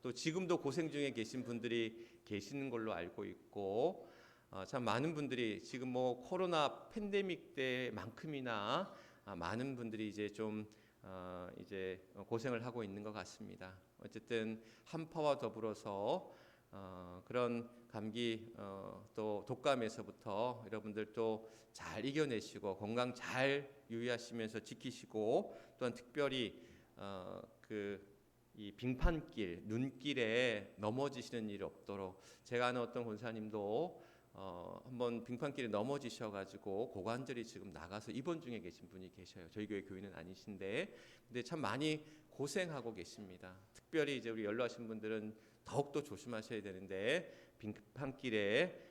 또 지금도 고생 중에 계신 분들이 계시는 걸로 알고 있고, 참 많은 분들이 지금 뭐 코로나 팬데믹 때만큼이나 많은 분들이 이제 좀 이제 고생을 하고 있는 것 같습니다. 어쨌든 한파와 더불어서 그런 감기 또 독감에서부터 여러분들 또 잘 이겨내시고 건강 잘 유의하시면서 지키시고, 또한 특별히 이 빙판길, 눈길에 넘어지시는 일이 없도록, 제가 아는 어떤 권사님도 한번 빙판길에 넘어지셔가지고 고관절이 지금 나가서 입원 중에 계신 분이 계셔요. 저희 교회 교인은 아니신데, 근데 참 많이 고생하고 계십니다. 특별히 이제 우리 연로하신 분들은 더욱더 조심하셔야 되는데, 빙판길에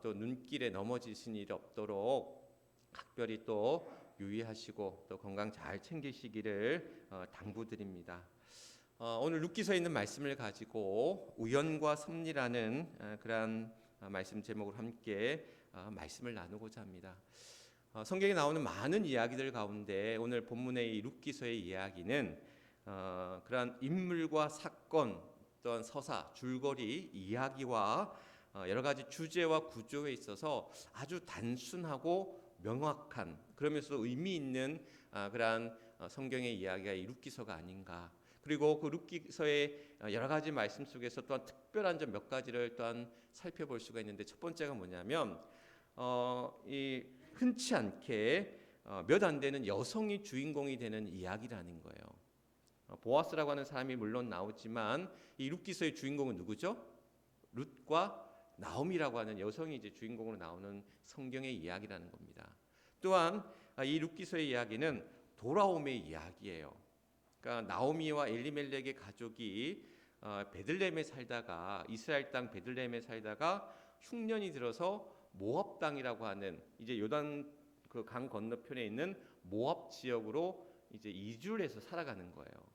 또 눈길에 넘어지신 일이 없도록 각별히 또 유의하시고 또 건강 잘 챙기시기를 당부드립니다. 오늘 룻기서에 있는 말씀을 가지고 우연과 섭리라는 그러한 말씀 제목으로 함께 말씀을 나누고자 합니다. 성경에 나오는 많은 이야기들 가운데 오늘 본문의 이 룻기서의 이야기는 그러한 인물과 사건 또한 서사, 줄거리, 이야기와 여러 가지 주제와 구조에 있어서 아주 단순하고 명확한, 그러면서 의미 있는 그러한 성경의 이야기가 이 룻기서가 아닌가. 그리고 그 룻기서의 여러 가지 말씀 속에서 또한 특별한 점 몇 가지를 또한 살펴볼 수가 있는데, 첫 번째가 뭐냐면 이 흔치 않게 몇 안 되는 여성이 주인공이 되는 이야기라는 거예요. 보아스라고 하는 사람이 물론 나오지만 이 룻기서의 주인공은 누구죠? 룻과 나오미라고 하는 여성이 이제 주인공으로 나오는 성경의 이야기라는 겁니다. 또한 이 룻기서의 이야기는 돌아옴의 이야기예요. 그러니까 나오미와 엘리멜렉의 가족이 베들레헴에 살다가, 이스라엘 땅 베들레헴에 살다가 흉년이 들어서 모압 땅이라고 하는 이제 요단 그 강 건너편에 있는 모압 지역으로 이제 이주를 해서 살아가는 거예요.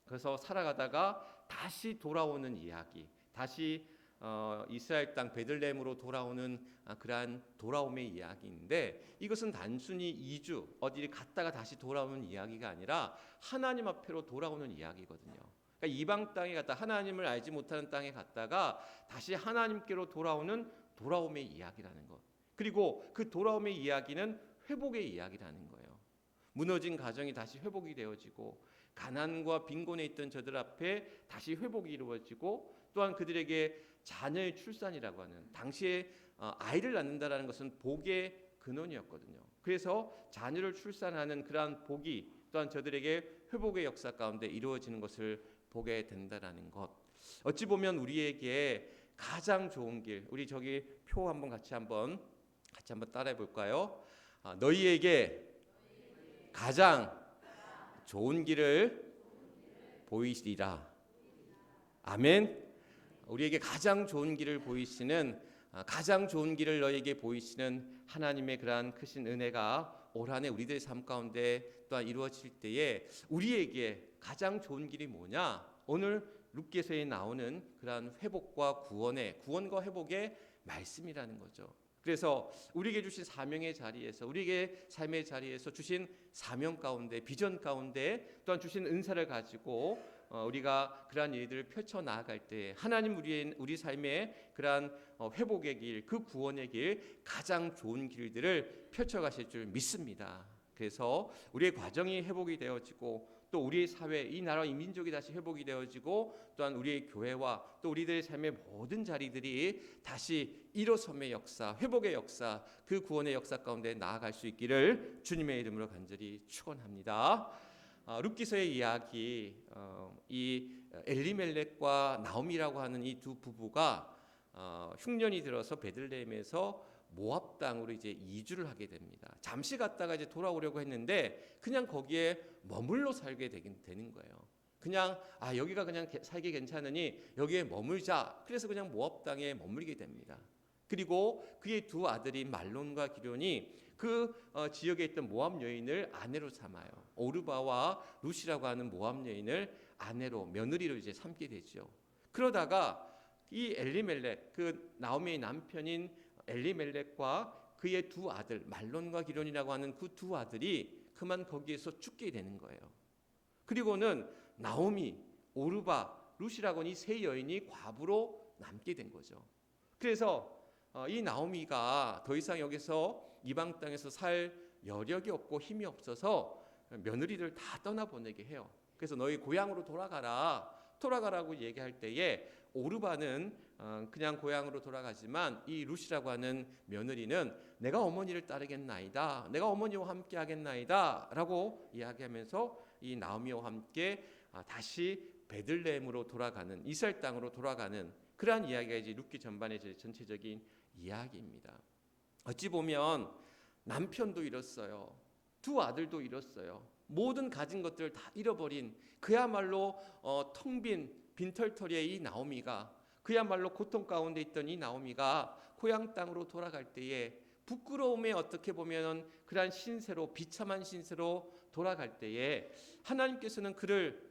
그래서 살아가다가 다시 돌아오는 이야기, 다시 이스라엘 땅 베들레헴으로 돌아오는 그러한 돌아옴의 이야기인데, 이것은 단순히 이주, 어디를 갔다가 다시 돌아오는 이야기가 아니라 하나님 앞으로 돌아오는 이야기거든요. 그러니까 이방 땅에 갔다, 하나님을 알지 못하는 땅에 갔다가 다시 하나님께로 돌아오는 돌아옴의 이야기라는 것. 그리고 그 돌아옴의 이야기는 회복의 이야기라는 거예요. 무너진 가정이 다시 회복이 되어지고, 가난과 빈곤에 있던 저들 앞에 다시 회복이 이루어지고, 또한 그들에게 자녀의 출산이라고 하는, 당시에 아이를 낳는다라는 것은 복의 근원이었거든요. 그래서 자녀를 출산하는 그러한 복이 또한 저들에게 회복의 역사 가운데 이루어지는 것을 보게 된다라는 것. 어찌 보면 우리에게 가장 좋은 길, 우리 저기 표 한번 같이 한번 따라해 볼까요? 너희에게 가장 좋은 길을 보이시리라. 아멘. 우리에게 가장 좋은 길을 보이시는, 가장 좋은 길을 너희에게 보이시는 하나님의 그러한 크신 은혜가 올 한 해 우리들의 삶 가운데 또한 이루어질 때에 우리에게 가장 좋은 길이 뭐냐? 오늘 룻기서에 나오는 그러한 회복과 구원과 회복의 말씀이라는 거죠. 그래서 우리에게 주신 사명의 자리에서, 우리에게 삶의 자리에서 주신 사명 가운데, 비전 가운데 또한 주신 은사를 가지고 우리가 그러한 일들을 펼쳐 나아갈 때 하나님 우리 삶의 그러한 회복의 길, 그 구원의 길, 가장 좋은 길들을 펼쳐가실 줄 믿습니다. 그래서 우리의 과정이 회복이 되어지고, 또 우리의 사회, 이 나라, 이 민족이 다시 회복이 되어지고, 또한 우리의 교회와 또 우리들의 삶의 모든 자리들이 다시 일어섬의 역사, 회복의 역사, 그 구원의 역사 가운데 나아갈 수 있기를 주님의 이름으로 간절히 축원합니다. 룻기서의 이야기, 이 엘리멜렉과 나오미라고 하는 이 두 부부가 흉년이 들어서 베들레헴에서 모압 땅으로 이제 이주를 하게 됩니다. 잠시 갔다가 이제 돌아오려고 했는데 그냥 거기에 머물러 살게 되는 거예요. 그냥 여기가 그냥 살기 괜찮으니 여기에 머물자. 그래서 그냥 모압 땅에 머물게 됩니다. 그리고 그의 두 아들인 말론과 기럧이 그 지역에 있던 모압 여인을 아내로 삼아요. 오르바와 룻이라고 하는 모압 여인을 아내로, 며느리로 이제 삼게 되죠. 그러다가 이 엘리멜렉, 그 나오미의 남편인 엘리멜렉과 그의 두 아들 말론과 기럧이라고 하는 그 두 아들이 그만 거기에서 죽게 되는 거예요. 그리고는 나오미, 오르바, 룻이라고 하는 이 세 여인이 과부로 남게 된 거죠. 그래서 이 나오미가 더 이상 여기서 이방 땅에서 살 여력이 없고 힘이 없어서 며느리들 다 떠나보내게 해요. 그래서 너희 고향으로 돌아가라고 얘기할 때에 오르바는 그냥 고향으로 돌아가지만 이 룻이라고 하는 며느리는 내가 어머니를 따르겠나이다, 내가 어머니와 함께 하겠나이다 라고 이야기하면서 이 나오미와 함께 다시 베들레헴으로 돌아가는, 이스라엘 땅으로 돌아가는 그러한 이야기가 이제 룻기 전반의 전체적인 이야기입니다. 어찌 보면 남편도 잃었어요. 두 아들도 잃었어요. 모든 가진 것들을 다 잃어버린 그야말로 텅 빈 빈털터리의 이 나오미가, 그야말로 고통 가운데 있던 이 나오미가 고향 땅으로 돌아갈 때에 부끄러움에 어떻게 보면 그러한 신세로, 비참한 신세로 돌아갈 때에 하나님께서는 그를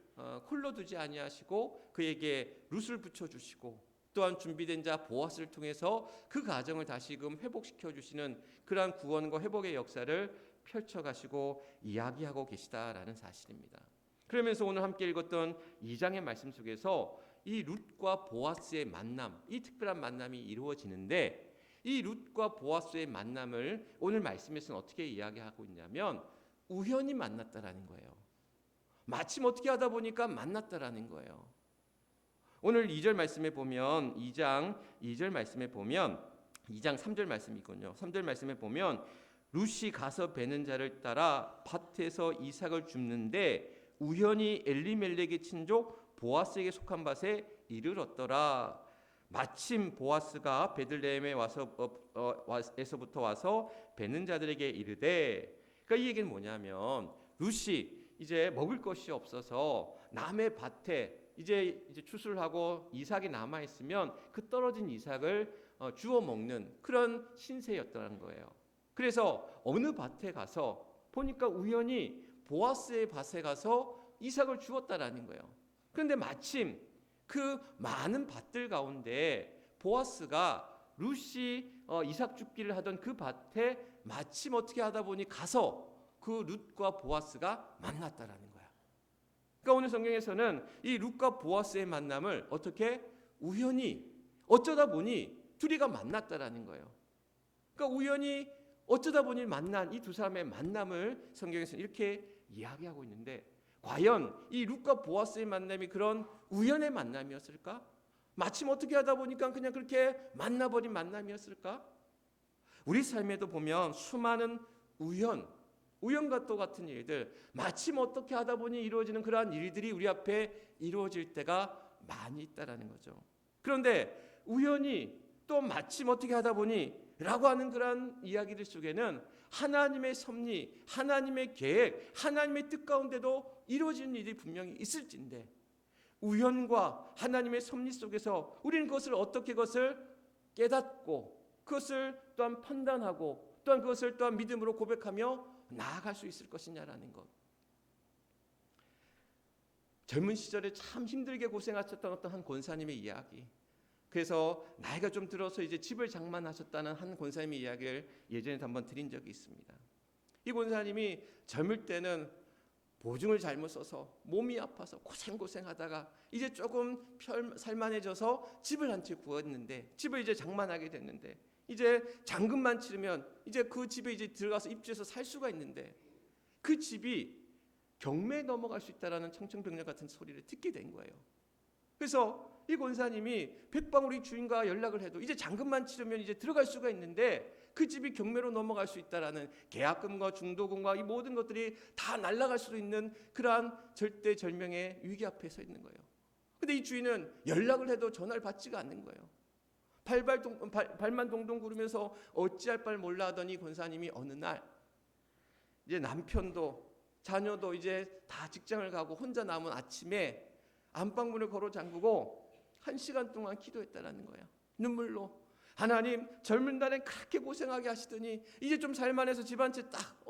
홀로 두지 아니하시고 그에게 룻을 붙여주시고 또한 준비된 자 보아스를 통해서 그 가정을 다시금 회복시켜 주시는 그러한 구원과 회복의 역사를 펼쳐가시고 이야기하고 계시다라는 사실입니다. 그러면서 오늘 함께 읽었던 2장의 말씀 속에서 이 룻과 보아스의 만남, 이 특별한 만남이 이루어지는데, 이 룻과 보아스의 만남을 오늘 말씀에서는 어떻게 이야기하고 있냐면 우연히 만났다라는 거예요. 마침 어떻게 하다 보니까 만났다라는 거예요. 오늘 2절 말씀에 보면 2장 2절 말씀에 보면 2장 3절 말씀이군요. 3절 말씀에 보면 룻이 가서 베는 자를 따라 밭에서 이삭을 줍는데 우연히 엘리멜렉의 친족 보아스에게 속한 밭에 이르렀더라. 마침 보아스가 베들레헴에 에서부터 와서 베는 자들에게 이르되, 그러니까 이 얘기는 뭐냐면 룻이 이제 먹을 것이 없어서 남의 밭에 이제 추수하고 이삭이 남아 있으면 그 떨어진 이삭을 주워 먹는 그런 신세였다는 거예요. 그래서 어느 밭에 가서 보니까 우연히 보아스의 밭에 가서 이삭을 주었다라는 거예요. 그런데 마침 그 많은 밭들 가운데 보아스가 룻이 이삭 줍기를 하던 그 밭에 마침 어떻게 하다 보니 가서 그 룻과 보아스가 만났다라는 거야. 그러니까 오늘 성경에서는 이 룻과 보아스의 만남을 어떻게 우연히 어쩌다 보니 둘이가 만났다라는 거예요. 그러니까 우연히 어쩌다 보니 만난 이 두 사람의 만남을 성경에서는 이렇게 이야기하고 있는데, 과연 이 룻과 보아스의 만남이 그런 우연의 만남이었을까? 마침 어떻게 하다 보니까 그냥 그렇게 만나버린 만남이었을까? 우리 삶에도 보면 수많은 우연과 또 같은 일들, 마침 어떻게 하다 보니 이루어지는 그러한 일들이 우리 앞에 이루어질 때가 많이 있다라는 거죠. 그런데 우연히 또 마침 어떻게 하다 보니 라고 하는 그러한 이야기들 속에는 하나님의 섭리, 하나님의 계획, 하나님의 뜻 가운데도 이루어지는 일이 분명히 있을진데, 우연과 하나님의 섭리 속에서 우리는 그것을 깨닫고 그것을 또한 판단하고 또한 그것을 또한 믿음으로 고백하며 나아갈 수 있을 것이냐라는 것. 젊은 시절에 참 힘들게 고생하셨던 어떤 한 권사님의 이야기, 그래서 나이가 좀 들어서 이제 집을 장만하셨다는 한 권사님의 이야기를 예전에 한번 드린 적이 있습니다. 이 권사님이 젊을 때는 보증을 잘못 써서 몸이 아파서 고생하다가 이제 조금 살만해져서 집을 한 채 구했는데, 집을 이제 장만하게 됐는데, 이제 잔금만 치르면 이제 그 집에 이제 들어가서 입주해서 살 수가 있는데, 그 집이 경매에 넘어갈 수 있다라는 청천벽력 같은 소리를 듣게 된 거예요. 그래서 이 권사님이 백방우리 주인과 연락을 해도 이제 잔금만 치르면 이제 들어갈 수가 있는데 그 집이 경매로 넘어갈 수 있다라는 계약금과 중도금과 이 모든 것들이 다 날아갈 수도 있는 그러한 절대절명의 위기 앞에 서 있는 거예요. 근데 이 주인은 연락을 해도 전화를 받지가 않는 거예요. 발만 동동 구르면서 어찌할 바를 몰라 하던 이 권사님이 어느 날 이제 남편도 자녀도 이제 다 직장을 가고 혼자 남은 아침에 안방문을 걸어 잠그고 1시간 동안 기도했다라는 거야. 눈물로. 하나님, 젊은 날엔 그렇게 고생하게 하시더니 이제 좀 살만해서 집 한 채 딱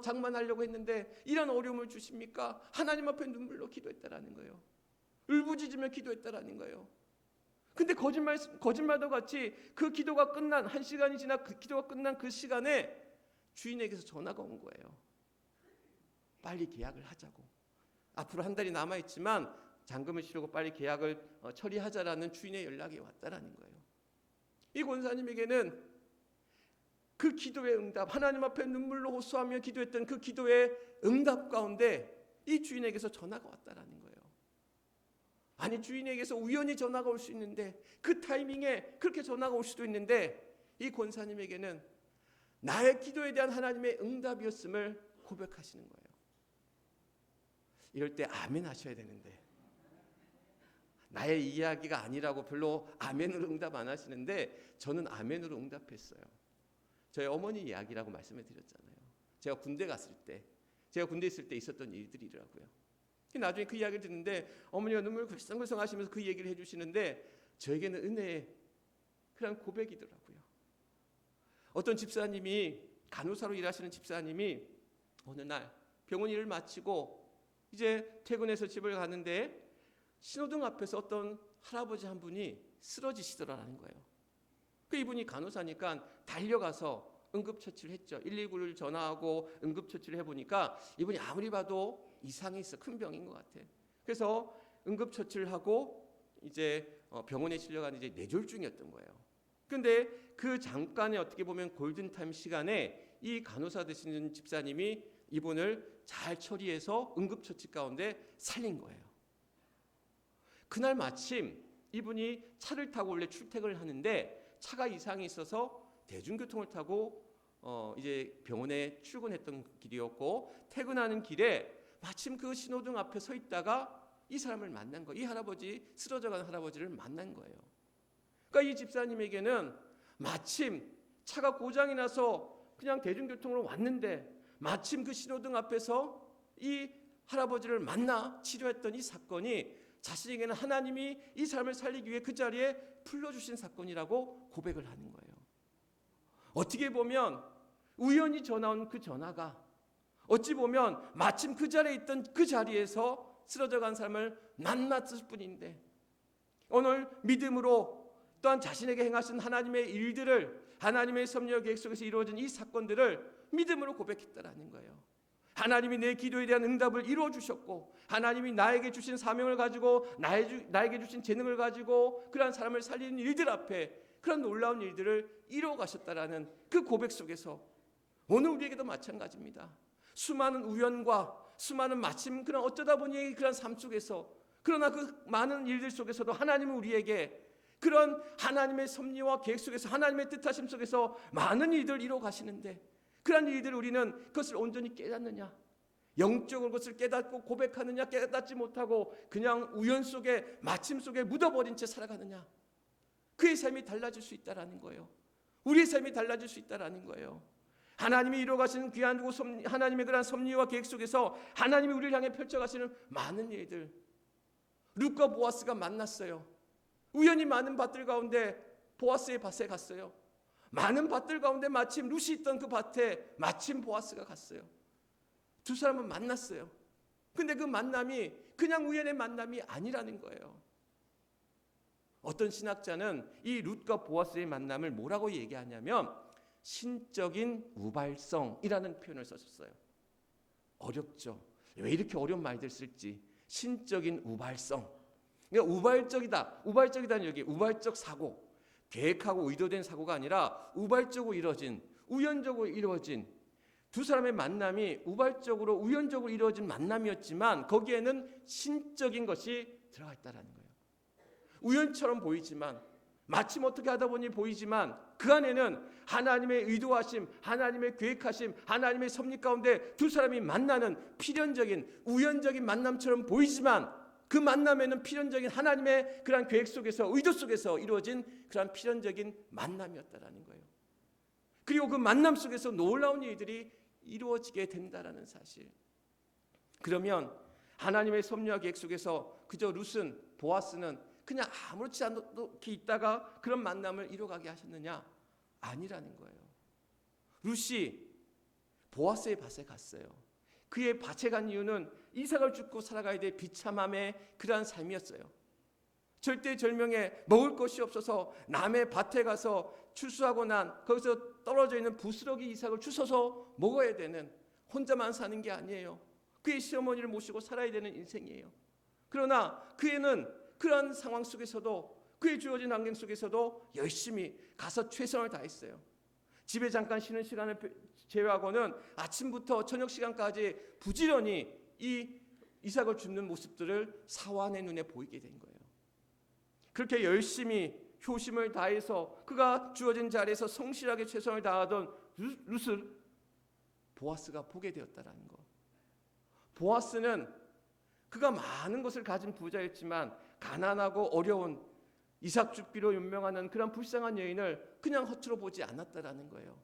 장만하려고 했는데 이런 어려움을 주십니까? 하나님 앞에 눈물로 기도했다라는 거예요. 울부짖으며 기도했다라는 거예요. 근데 거짓말도 같이 그 기도가 끝난 1시간이 지나 그 기도가 끝난 그 시간에 주인에게서 전화가 온 거예요. 빨리 계약을 하자고. 앞으로 한 달이 남아있지만 잔금을 치르고 빨리 계약을 처리하자라는 주인의 연락이 왔다라는 거예요. 이 권사님에게는 그 기도의 응답, 하나님 앞에 눈물로 호소하며 기도했던 그 기도의 응답 가운데 이 주인에게서 전화가 왔다라는 거예요. 아니, 주인에게서 우연히 전화가 올 수 있는데, 그 타이밍에 그렇게 전화가 올 수도 있는데, 이 권사님에게는 나의 기도에 대한 하나님의 응답이었음을 고백하시는 거예요. 이럴 때 아멘 하셔야 되는데, 나의 이야기가 아니라고 별로 아멘으로 응답 안 하시는데 저는 아멘으로 응답했어요. 저희 어머니 이야기라고 말씀을 드렸잖아요. 제가 군대 갔을 때, 제가 군대 있을 때 있었던 일들이더라고요. 나중에 그 이야기를 듣는데 어머니가 눈물 글썽글썽 하시면서 그 얘기를 해주시는데 저에게는 은혜의 그런 고백이더라고요. 어떤 집사님이, 간호사로 일하시는 집사님이 어느 날 병원 일을 마치고 이제 퇴근해서 집을 가는데 신호등 앞에서 어떤 할아버지 한 분이 쓰러지시더라는 거예요. 그 이분이 간호사니까 달려가서 응급처치를 했죠. 119를 전화하고 응급처치를 해보니까 이분이 아무리 봐도 이상이 있어, 큰 병인 것 같아. 그래서 응급처치를 하고 이제 병원에 실려간 이제 뇌졸중이었던 거예요. 근데 그 잠깐의 어떻게 보면 골든타임 시간에 이 간호사 되시는 집사님이 이분을 잘 처리해서 응급처치 가운데 살린 거예요. 그날 마침 이분이 차를 타고 원래 출퇴근을 하는데 차가 이상이 있어서 대중교통을 타고 이제 병원에 출근했던 길이었고, 퇴근하는 길에 마침 그 신호등 앞에 서 있다가 이 사람을 만난 거예요. 이 할아버지, 쓰러져가는 할아버지를 만난 거예요. 그러니까 이 집사님에게는 마침 차가 고장이 나서 그냥 대중교통으로 왔는데 마침 그 신호등 앞에서 이 할아버지를 만나 치료했던 이 사건이 자신에게는 하나님이 이 사람을 살리기 위해 그 자리에 불러주신 사건이라고 고백을 하는 거예요. 어떻게 보면 우연히 전화 온 그 전화가 어찌 보면 마침 그 자리에 있던 그 자리에서 쓰러져간 사람을 만났을 뿐인데, 오늘 믿음으로 또한 자신에게 행하신 하나님의 일들을, 하나님의 섭리와 계획 속에서 이루어진 이 사건들을 믿음으로 고백했다라는 거예요. 하나님이 내 기도에 대한 응답을 이루어 주셨고, 하나님이 나에게 주신 사명을 가지고 나에게 주신 재능을 가지고 그러한 사람을 살리는 일들 앞에 그런 놀라운 일들을 이루어 가셨다라는 그 고백 속에서 오늘 우리에게도 마찬가지입니다. 수많은 우연과 수많은 마침 그런 어쩌다 보니 그런 삶 속에서, 그러나 그 많은 일들 속에서도 하나님은 우리에게 그런 하나님의 섭리와 계획 속에서, 하나님의 뜻하심 속에서 많은 일들을 이루어 가시는데, 그런 일들을 우리는 그것을 온전히 깨닫느냐, 영적으로 그것을 깨닫고 고백하느냐, 깨닫지 못하고 그냥 우연 속에 마침 속에 묻어버린 채 살아가느냐, 그의 삶이 달라질 수 있다라는 거예요. 우리의 삶이 달라질 수 있다라는 거예요. 하나님이 이루어가시는 귀한 하나님의 그런 섭리와 계획 속에서 하나님이 우리를 향해 펼쳐가시는 많은 일들, 룻과 보아스가 만났어요. 우연히 많은 밭들 가운데 보아스의 밭에 갔어요. 많은 밭들 가운데 마침 룻이 있던 그 밭에 마침 보아스가 갔어요. 두 사람은 만났어요. 근데 그 만남이 그냥 우연의 만남이 아니라는 거예요. 어떤 신학자는 이 룻과 보아스의 만남을 뭐라고 얘기하냐면 신적인 우발성이라는 표현을 썼어요. 어렵죠. 왜 이렇게 어려운 말들 쓸지. 신적인 우발성. 그러니까 우발적이다는 여기 우발적 사고, 계획하고 의도된 사고가 아니라 우발적으로 이루어진, 우연적으로 이루어진 두 사람의 만남이 우발적으로 우연적으로 이루어진 만남이었지만 거기에는 신적인 것이 들어가 있다는 거예요. 우연처럼 보이지만, 마침 어떻게 하다 보니 보이지만 그 안에는 하나님의 의도하심, 하나님의 계획하심, 하나님의 섭리 가운데 두 사람이 만나는 필연적인 우연적인 만남처럼 보이지만 그 만남에는 필연적인 하나님의 그러한 계획 속에서, 의도 속에서 이루어진 그러한 필연적인 만남이었다라는 거예요. 그리고 그 만남 속에서 놀라운 일들이 이루어지게 된다라는 사실. 그러면 하나님의 섭리와 계획 속에서 그저 룻은, 보아스는 그냥 아무렇지 않게 있다가 그런 만남을 이루어가게 하셨느냐? 아니라는 거예요. 룻이 보아스의 밭에 갔어요. 그의 밭에 간 이유는 이삭을 죽고 살아가야 될 비참함의 그러한 삶이었어요. 절대절명에 먹을 것이 없어서 남의 밭에 가서 추수하고 난 거기서 떨어져 있는 부스러기 이삭을 주워서 먹어야 되는, 혼자만 사는 게 아니에요. 그의 시어머니를 모시고 살아야 되는 인생이에요. 그러나 그애는 그런 상황 속에서도, 그의 주어진 환경 속에서도 열심히 가서 최선을 다했어요. 집에 잠깐 쉬는 시간을 제외하고는 아침부터 저녁 시간까지 부지런히 이 이삭을 줍는 모습들을 사환의 눈에 보이게 된 거예요. 그렇게 열심히 효심을 다해서 그가 주어진 자리에서 성실하게 최선을 다하던 룻을 보아스가 보게 되었다라는 것. 보아스는 그가 많은 것을 가진 부자였지만 가난하고 어려운 이삭 죽비로 유명하는 그런 불쌍한 여인을 그냥 허투루 보지 않았다라는 거예요.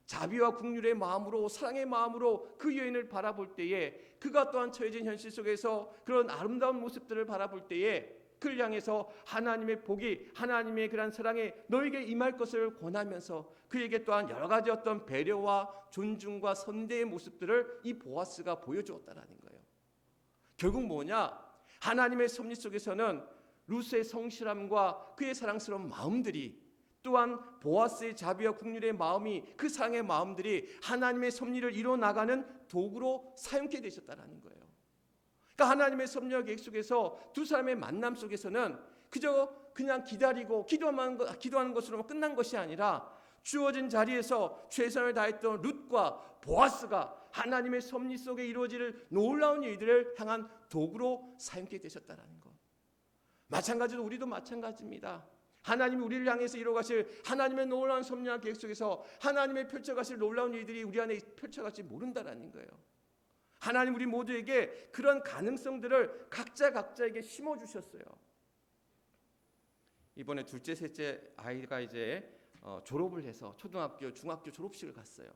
자비와 긍휼의 마음으로, 사랑의 마음으로 그 여인을 바라볼 때에, 그가 또한 처해진 현실 속에서 그런 아름다운 모습들을 바라볼 때에 그를 향해서 하나님의 복이, 하나님의 그런 사랑이 너에게 임할 것을 권하면서 그에게 또한 여러 가지 어떤 배려와 존중과 선대의 모습들을 이 보아스가 보여주었다라는 거예요. 결국 뭐냐? 하나님의 섭리 속에서는 룻의 성실함과 그의 사랑스러운 마음들이, 또한 보아스의 자비와 긍휼의 마음이, 그 사랑의 마음들이 하나님의 섭리를 이루어 나가는 도구로 사용케 되셨다라는 거예요. 그러니까 하나님의 섭리와 계획 속에서 두 사람의 만남 속에서는 그냥 기다리고 기도하는 것으로만 끝난 것이 아니라 주어진 자리에서 최선을 다했던 룻과 보아스가 하나님의 섭리 속에 이루어질 놀라운 일들을 향한 도구로 사용케 되셨다라는 것. 마찬가지로 우리도 마찬가지입니다. 하나님이 우리를 향해서 이루어가실 하나님의 놀라운 섭리와 계획 속에서 하나님의 펼쳐가실 놀라운 일들이 우리 안에 펼쳐갈지 모른다라는 거예요. 하나님 우리 모두에게 그런 가능성들을 각자에게 심어주셨어요. 이번에 둘째, 셋째 아이가 이제 졸업을 해서 초등학교, 중학교 졸업식을 갔어요.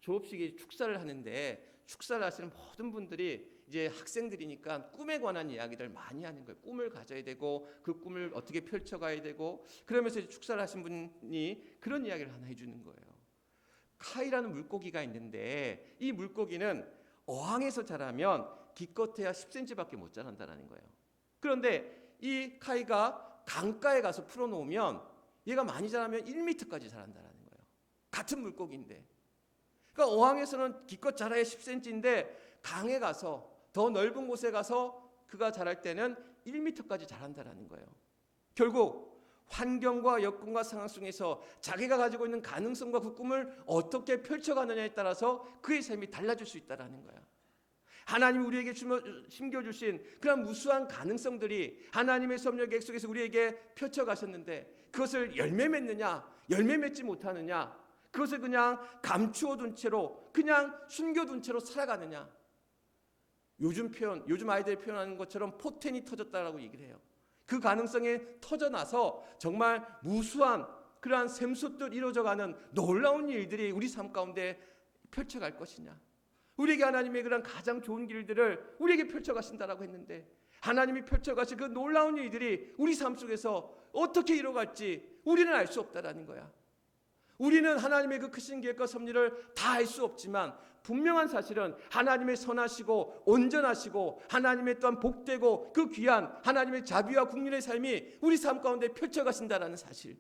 졸업식에 축사를 하는데, 축사를 하시는 모든 분들이 이제 학생들이니까 꿈에 관한 이야기들 많이 하는 거예요. 꿈을 가져야 되고 그 꿈을 어떻게 펼쳐가야 되고, 그러면서 축사를 하신 분이 그런 이야기를 하나 해주는 거예요. 카이라는 물고기가 있는데 이 물고기는 어항에서 자라면 기껏해야 10cm밖에 못 자란다는 거예요. 그런데 이 카이가 강가에 가서 풀어놓으면 얘가 많이 자라면 1m까지 자란다는 거예요. 같은 물고기인데. 그러니까 어항에서는 기껏 자라야 10cm인데 강에 가서, 더 넓은 곳에 가서 그가 자랄 때는 1m까지 자란다는 거예요. 결국 환경과 여건과 상황 속에서 자기가 가지고 있는 가능성과 그 꿈을 어떻게 펼쳐가느냐에 따라서 그의 삶이 달라질 수 있다는 거야. 하나님이 우리에게 심겨주신 그런 무수한 가능성들이 하나님의 섭리 계획 속에서 우리에게 펼쳐가셨는데, 그것을 열매 맺느냐, 열매 맺지 못하느냐, 그것을 그냥 감추어 둔 채로, 그냥 숨겨둔 채로 살아가느냐. 요즘 아이들이 표현하는 것처럼 포텐이 터졌다라고 얘기를 해요. 그 가능성이 터져나서 정말 무수한 그러한 샘솟듯 이루어져가는 놀라운 일들이 우리 삶 가운데 펼쳐갈 것이냐. 우리에게 하나님의 그런 가장 좋은 길들을 우리에게 펼쳐가신다라고 했는데, 하나님이 펼쳐가신 그 놀라운 일들이 우리 삶 속에서 어떻게 이루어갈지 우리는 알 수 없다라는 거야. 우리는 하나님의 그 크신 계획과 섭리를 다 알 수 없지만, 분명한 사실은 하나님의 선하시고 온전하시고 하나님의 또한 복되고 그 귀한 하나님의 자비와 긍휼의 삶이 우리 삶 가운데 펼쳐가신다라는 사실,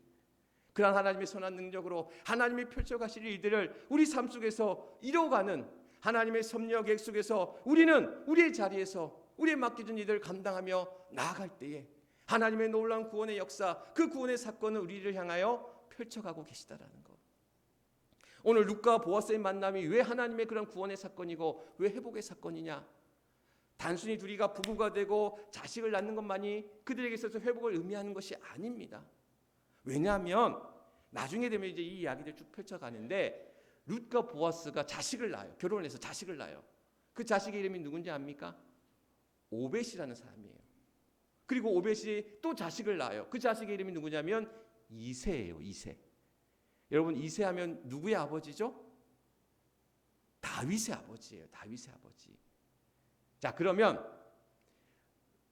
그런 하나님의 선한 능력으로 하나님이 펼쳐가실 일들을 우리 삶 속에서 이루어가는 하나님의 섭리와 계획 속에서 우리는 우리의 자리에서 우리의 맡겨진 일들을 감당하며 나아갈 때에 하나님의 놀라운 구원의 역사, 그 구원의 사건을 우리를 향하여 펼쳐가고 계시다라는 것. 오늘 룻과 보아스의 만남이 왜 하나님의 그런 구원의 사건이고 왜 회복의 사건이냐? 단순히 둘이가 부부가 되고 자식을 낳는 것만이 그들에게 있어서 회복을 의미하는 것이 아닙니다. 왜냐하면 나중에 되면 이제 이 이야기를 쭉 펼쳐가는데, 룻과 보아스가 자식을 낳아요. 결혼을 해서 자식을 낳아요. 그 자식의 이름이 누군지 압니까? 오벳이라는 사람이에요. 그리고 오벳이 또 자식을 낳아요. 그 자식의 이름이 누구냐면 이새예요. 이새. 여러분, 이새하면 누구의 아버지죠? 다윗의 아버지예요. 다윗의 아버지. 자, 그러면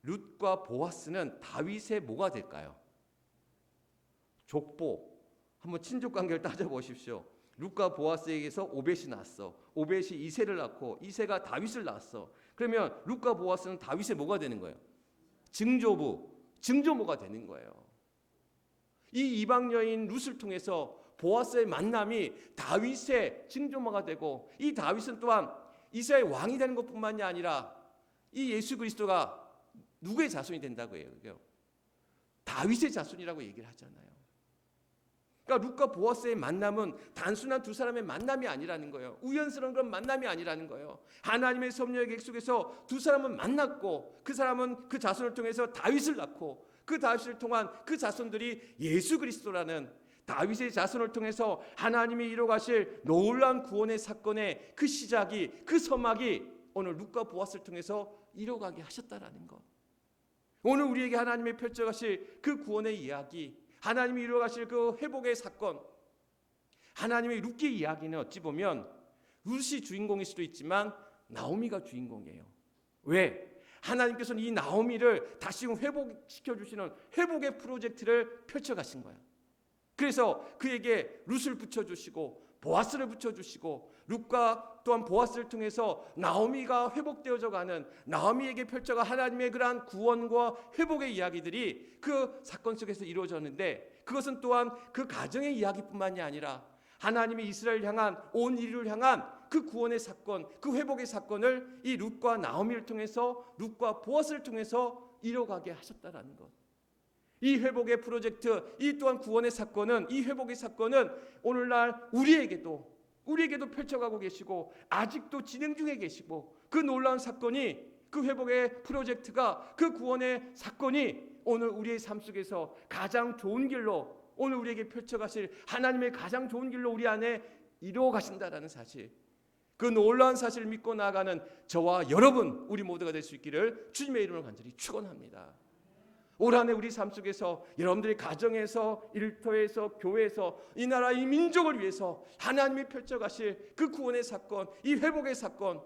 룻과 보아스는 다윗의 뭐가 될까요? 족보. 한번 친족 관계를 따져보십시오. 룻과 보아스에게서 오벳이 낳았어. 오벳이 이새를 낳고 이새가 다윗을 낳았어. 그러면 룻과 보아스는 다윗의 뭐가 되는 거예요? 증조부, 증조모가 되는 거예요. 이 이방 여인 룻을 통해서 보아스의 만남이 다윗의 증조모가 되고, 이 다윗은 또한 이스라엘 왕이 되는 것뿐만이 아니라 이 예수 그리스도가 누구의 자손이 된다고 해요? 다윗의 자손이라고 얘기를 하잖아요. 그러니까 룻과 보아스의 만남은 단순한 두 사람의 만남이 아니라는 거예요. 우연스러운 그런 만남이 아니라는 거예요. 하나님의 섭리의 계획 속에서 두 사람은 만났고, 그 사람은 그 자손을 통해서 다윗을 낳고, 그 다윗을 통한 그 자손들이 예수 그리스도라는 다윗의 자손을 통해서 하나님이 이루어가실 놀라운 구원의 사건의 그 시작이, 그 서막이 오늘 룻과 보아스를 통해서 이루어가게 하셨다라는 것. 오늘 우리에게 하나님이 펼쳐가실 그 구원의 이야기, 하나님이 이루어가실 그 회복의 사건, 하나님의 룻의 이야기는 어찌 보면 룻이 주인공일 수도 있지만 나오미가 주인공이에요. 왜? 하나님께서는 이 나오미를 다시금 회복시켜주시는 회복의 프로젝트를 펼쳐가신 거예요. 그래서 그에게 룻을 붙여주시고 보아스를 붙여주시고, 룻과 또한 보아스를 통해서 나오미가 회복되어져 가는, 나오미에게 펼쳐가 하나님의 그러한 구원과 회복의 이야기들이 그 사건 속에서 이루어졌는데, 그것은 또한 그 가정의 이야기뿐만이 아니라 하나님이 이스라엘 향한, 온 인류를 향한 그 구원의 사건, 그 회복의 사건을 이 룻과 나오미를 통해서, 룻과 보아스를 통해서 이루어가게 하셨다라는 것. 이 회복의 프로젝트, 이 또한 구원의 사건은, 이 회복의 사건은 오늘날 우리에게도 펼쳐가고 계시고, 아직도 진행 중에 계시고, 그 놀라운 사건이, 그 회복의 프로젝트가, 그 구원의 사건이 오늘 우리의 삶 속에서 가장 좋은 길로, 오늘 우리에게 펼쳐가실 하나님의 가장 좋은 길로 우리 안에 이루어 가신다라는 사실, 그 놀라운 사실을 믿고 나아가는 저와 여러분, 우리 모두가 될 수 있기를 주님의 이름으로 간절히 축원합니다. 올 한 해 우리 삶 속에서 여러분들의 가정에서, 일터에서, 교회에서, 이 나라, 이 민족을 위해서 하나님이 펼쳐가실 그 구원의 사건, 이 회복의 사건,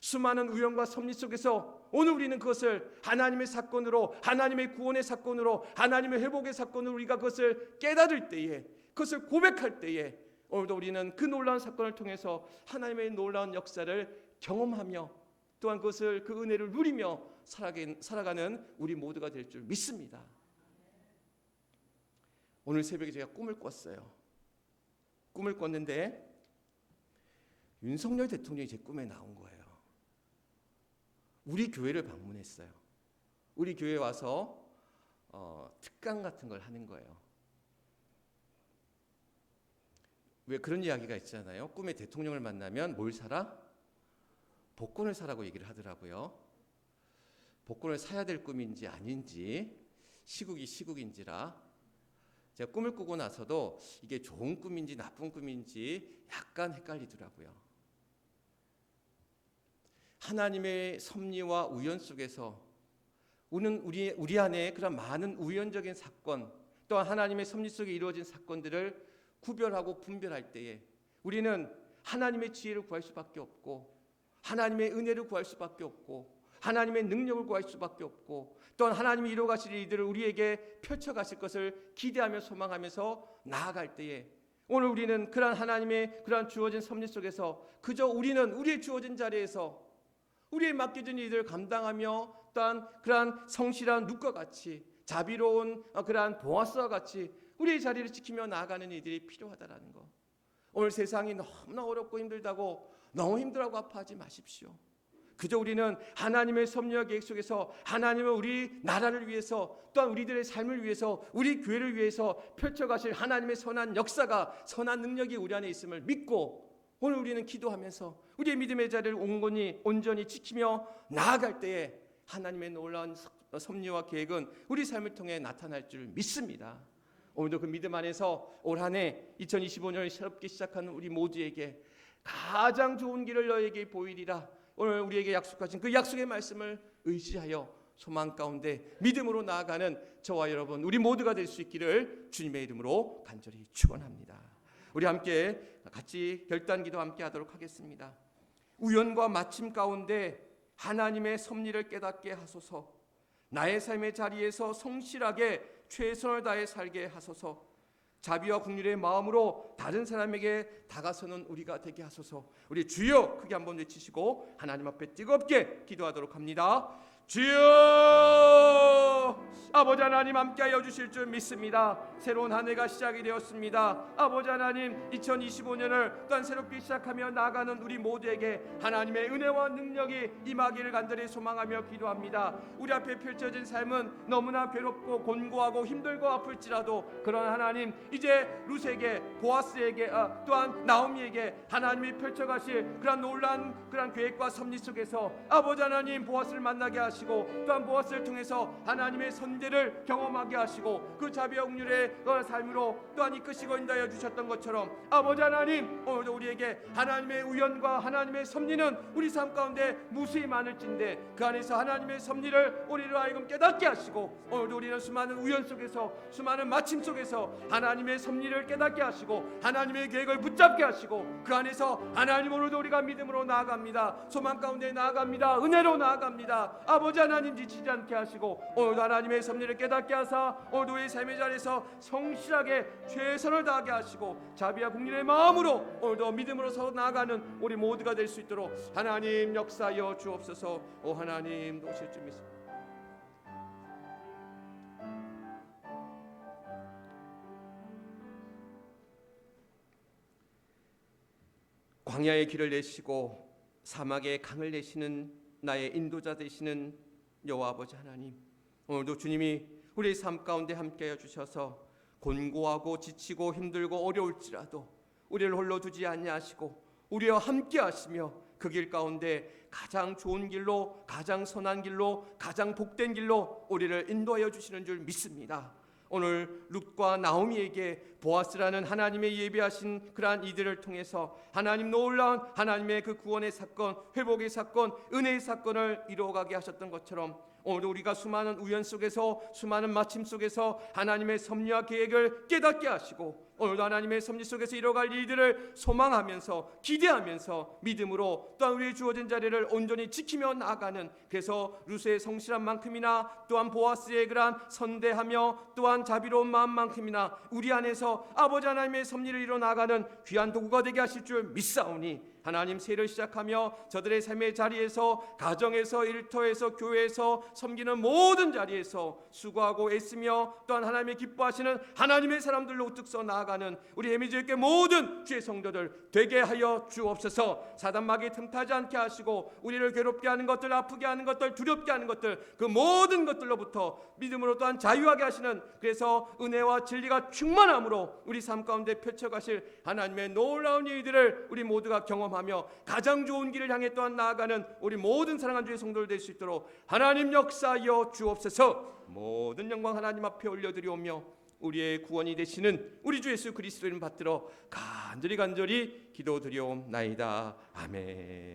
수많은 우연과 섭리 속에서 오늘 우리는 그것을 하나님의 사건으로, 하나님의 구원의 사건으로, 하나님의 회복의 사건으로 우리가 그것을 깨달을 때에, 그것을 고백할 때에, 오늘도 우리는 그 놀라운 사건을 통해서 하나님의 놀라운 역사를 경험하며, 또한 그것을, 그 은혜를 누리며 살아가는 우리 모두가 될 줄 믿습니다. 오늘 새벽에 제가 꿈을 꿨어요. 꿈을 꿨는데 윤석열 대통령이 제 꿈에 나온 거예요. 우리 교회를 방문했어요. 우리 교회에 와서 특강 같은 걸 하는 거예요. 왜 그런 이야기가 있잖아요. 꿈에 대통령을 만나면 뭘 사라? 복권을 사라고 얘기를 하더라고요. 복권을 사야 될 꿈인지 아닌지, 시국이 시국인지라 제가 꿈을 꾸고 나서도 이게 좋은 꿈인지 나쁜 꿈인지 약간 헷갈리더라고요. 하나님의 섭리와 우연 속에서 우리 안에 그런 많은 우연적인 사건, 또한 하나님의 섭리 속에 이루어진 사건들을 구별하고 분별할 때에 우리는 하나님의 지혜를 구할 수밖에 없고, 하나님의 은혜를 구할 수밖에 없고, 하나님의 능력을 구할 수밖에 없고, 또한 하나님이 이루어가실 일들을 우리에게 펼쳐가실 것을 기대하며 소망하면서 나아갈 때에 오늘 우리는 그러한 하나님의 그러한 주어진 섭리 속에서 그저 우리는 우리의 주어진 자리에서 우리의 맡겨진 일들을 감당하며, 또한 그러한 성실한 룻과 같이, 자비로운 그러한 보아스와 같이 우리의 자리를 지키며 나아가는 일들이 필요하다라는 것. 오늘 세상이 너무나 어렵고 힘들다고 너무 힘들어하고 아파하지 마십시오. 그저 우리는 하나님의 섭리와 계획 속에서 하나님은 우리 나라를 위해서, 또한 우리들의 삶을 위해서, 우리 교회를 위해서 펼쳐가실 하나님의 선한 역사가, 선한 능력이 우리 안에 있음을 믿고 오늘 우리는 기도하면서 우리의 믿음의 자리를 온전히 지키며 나아갈 때에 하나님의 놀라운 섭리와 계획은 우리 삶을 통해 나타날 줄 믿습니다. 오늘도 그 믿음 안에서 올 한 해 2025년을 새롭게 시작하는 우리 모두에게 가장 좋은 길을 너에게 보이리라, 오늘 우리에게 약속하신 그 약속의 말씀을 의지하여 소망 가운데 믿음으로 나아가는 저와 여러분, 우리 모두가 될 수 있기를 주님의 이름으로 간절히 축원합니다. 우리 함께 같이 결단기도 함께 하도록 하겠습니다. 우연과 마침 가운데 하나님의 섭리를 깨닫게 하소서. 나의 삶의 자리에서 성실하게 최선을 다해 살게 하소서. 자비와 긍휼의 마음으로 다른 사람에게 다가서는 우리가 되게 하소서. 우리 주여 크게 한번 외치시고 하나님 앞에 뜨겁게 기도하도록 합니다. 주여! 주옵소서. 아버지 하나님 함께하여 주실 줄 믿습니다. 새로운 한 해가 시작이 되었습니다. 아버지 하나님 2025년을 또한 새롭게 시작하며 나아가는 우리 모두에게 하나님의 은혜와 능력이 임하기를 간절히 소망하며 기도합니다. 우리 앞에 펼쳐진 삶은 너무나 괴롭고 곤고하고 힘들고 아플지라도 그런 하나님, 이제 룻에게, 보아스에게, 또한 나오미에게 하나님이 펼쳐가실 그런 놀라운 그런 계획과 섭리 속에서 아버지 하나님 보아스를 만나게 하시고 또한 보아스를 통해서 하나님의 선대를 경험하게 하시고 그 자비와 긍휼의 삶으로 또한 이끄시고 인도하여 주셨던 것처럼 아버지 하나님, 오늘도 우리에게 하나님의 우연과 하나님의 섭리는 우리 삶 가운데 무수히 많을진데 그 안에서 하나님의 섭리를 우리로 하여금 깨닫게 하시고 오늘도 우리는 수많은 우연 속에서 수많은 마침 속에서 하나님의 섭리를 깨닫게 하시고 하나님의 계획을 붙잡게 하시고 그 안에서 하나님, 오늘도 우리가 믿음으로 나아갑니다. 소망 가운데 나아갑니다. 은혜로 나아갑니다. 아버지 하나님 지치지 않게 하시고 오늘도 하나님의 섭리를 깨닫게 하사 오늘도 우리 삶의 자리에서 성실하게 최선을 다하게 하시고 자비와 긍휼의 마음으로 오늘도 믿음으로서 나아가는 우리 모두가 될 수 있도록 하나님 역사하여 주옵소서. 오 하나님 오실 줄 믿습니다. 광야의 길을 내시고 사막의 강을 내시는 나의 인도자 되시는 여호와 아버지 하나님, 오늘도 주님이 우리의 삶 가운데 함께하여 주셔서 곤고하고 지치고 힘들고 어려울지라도 우리를 홀로 두지 아니하시고 우리와 함께 하시며 그 길 가운데 가장 좋은 길로, 가장 선한 길로, 가장 복된 길로 우리를 인도하여 주시는 줄 믿습니다. 오늘 룻과 나오미에게 보아스라는 하나님의 예비하신 그러한 이들을 통해서 하나님 놀라운 하나님의 그 구원의 사건, 회복의 사건, 은혜의 사건을 이루어가게 하셨던 것처럼 오늘도 우리가 수많은 우연 속에서 수많은 마침 속에서 하나님의 섭리와 계획을 깨닫게 하시고 오늘도 하나님의 섭리 속에서 이뤄갈 일들을 소망하면서 기대하면서 믿음으로 또한 우리의 주어진 자리를 온전히 지키며 나아가는, 그래서 룻의 성실한 만큼이나 또한 보아스의 그러한 선대하며 또한 자비로운 마음만큼이나 우리 안에서 아버지 하나님의 섭리를 이뤄 나가는 귀한 도구가 되게 하실 줄 믿사오니 하나님, 새해를 시작하며 저들의 삶의 자리에서, 가정에서, 일터에서, 교회에서, 섬기는 모든 자리에서 수고하고 애쓰며 또한 하나님의 기뻐하시는 하나님의 사람들로 우뚝 서 나아가는 우리 에미지교회 모든 주의 성도들 되게 하여 주옵소서. 사단마귀 틈타지 않게 하시고 우리를 괴롭게 하는 것들, 아프게 하는 것들, 두렵게 하는 것들, 그 모든 것들로부터 믿음으로 또한 자유하게 하시는, 그래서 은혜와 진리가 충만함으로 우리 삶 가운데 펼쳐가실 하나님의 놀라운 일들을 우리 모두가 경험하며 가장 좋은 길을 향해 또한 나아가는 우리 모든 사랑하는 주의 성도들 될 수 있도록 하나님 역사하여 주옵소서. 모든 영광 하나님 앞에 올려드리오며 우리의 구원이 되시는 우리 주 예수 그리스도 이름 받들어 간절히 기도드리옵나이다. 아멘.